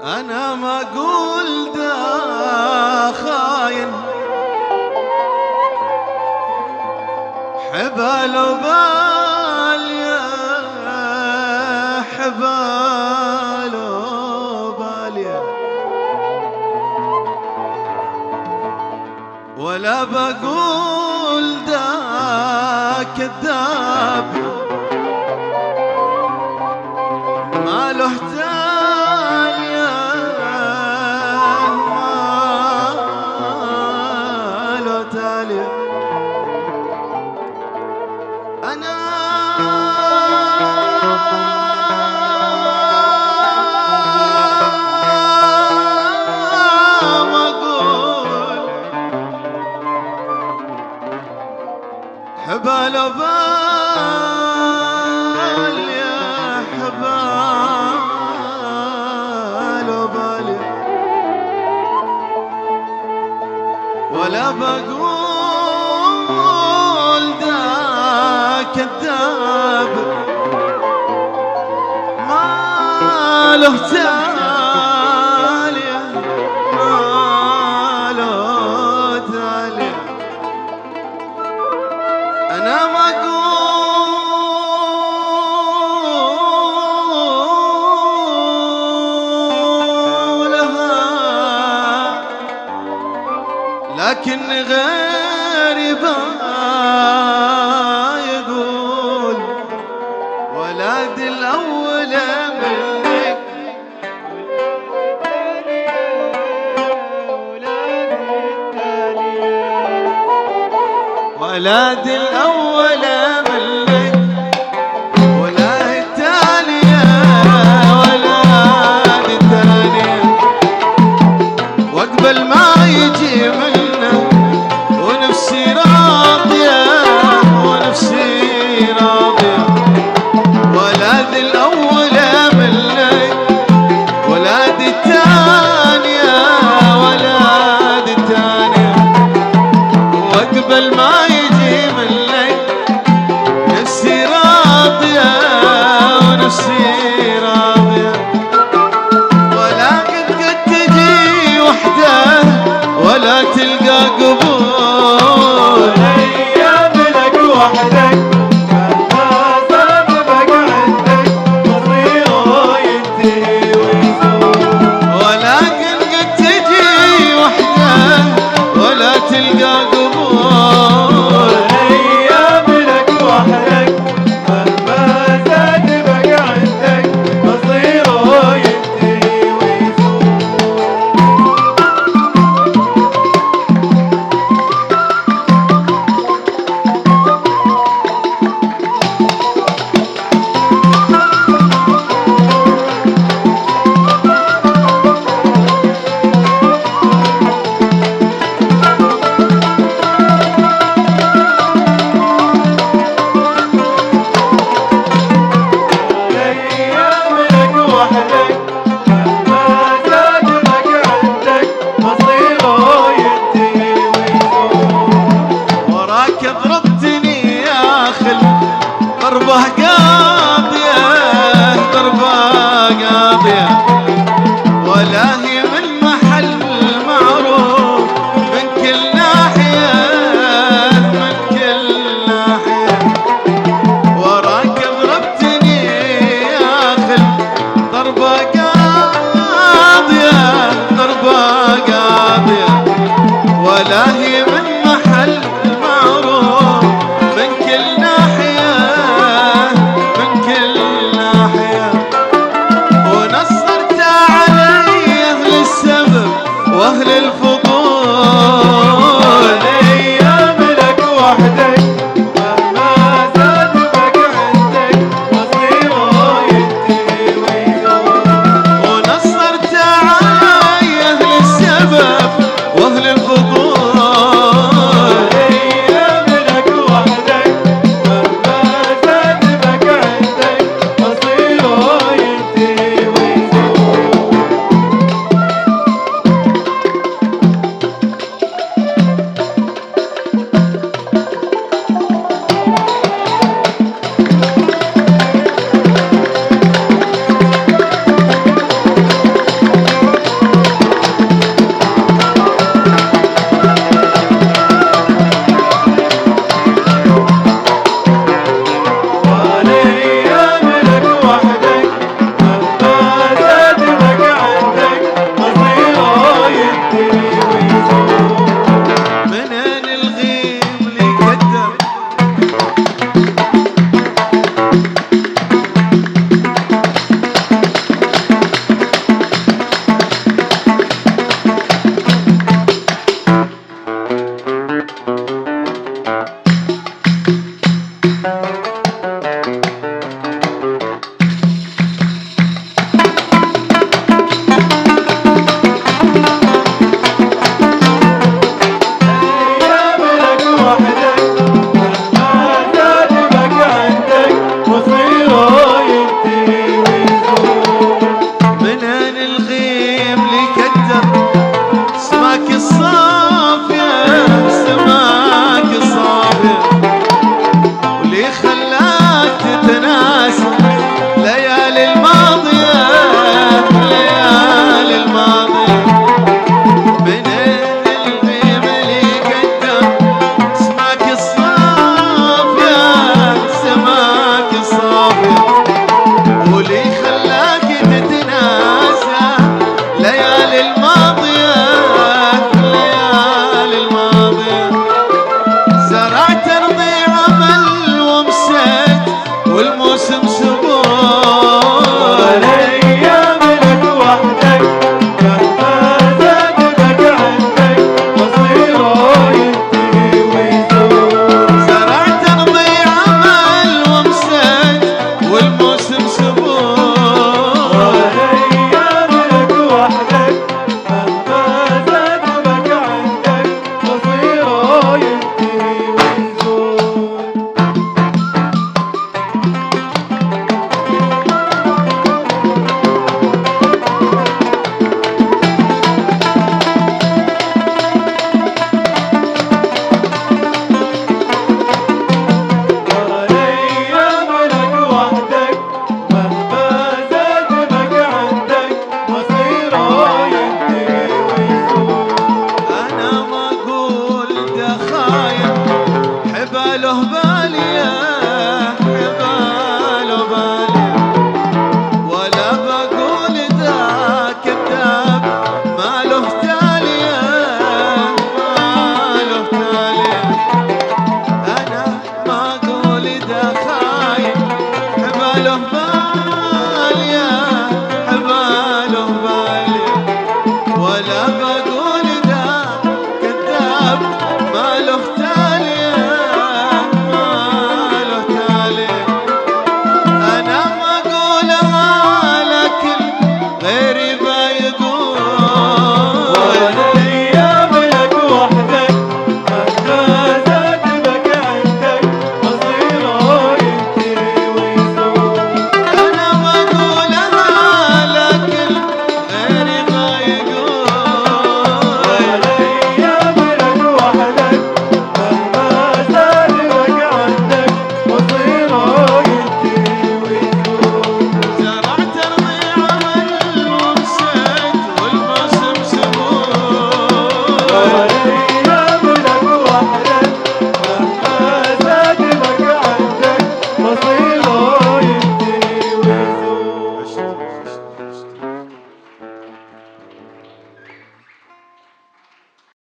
أنا ما أقول دا خاين حبال وبال يا حبال وبال يا، ولا بقول دا كذاب ما له تالية ما له تالية. أنا ما أقول حبال وبال يا حبال وبال، ولا بقول دا كذاب ما له تالية ما له تالية. أنا ما أقولها لكن غيري يقول ولاد الأول منك ولاد الأول منك ولاد التالية ولاد التالية، واقبل ما يجي منا ونفسي راضية ونفسي راضية. ولاد الأول منك ولاد التانية ولاد التانية، واقبل ما يجي منك نفسي راضية ونفسي راضية. ولا قد تجي وحدة ولا تلقى قبول ايام لك وحدك ولكن قد تجي وحدة ولا تلقى قبول ايام لك وحدك مهما زاد بقى عندك مصيره ينتهي ويزول. ايام لك وحدك مهما زاد بقى عندك مصيره ينتهي ويزول. وراك ضربتني يا خل ضربة قاضية ضربة قاضية، ولا هي من محل معروف من كل ناحية من كل ناحية. وراك ضربتني يا خل ضربة قاضية ضربة قاضية، ولا هي من محل معروف من كل ناحية غالية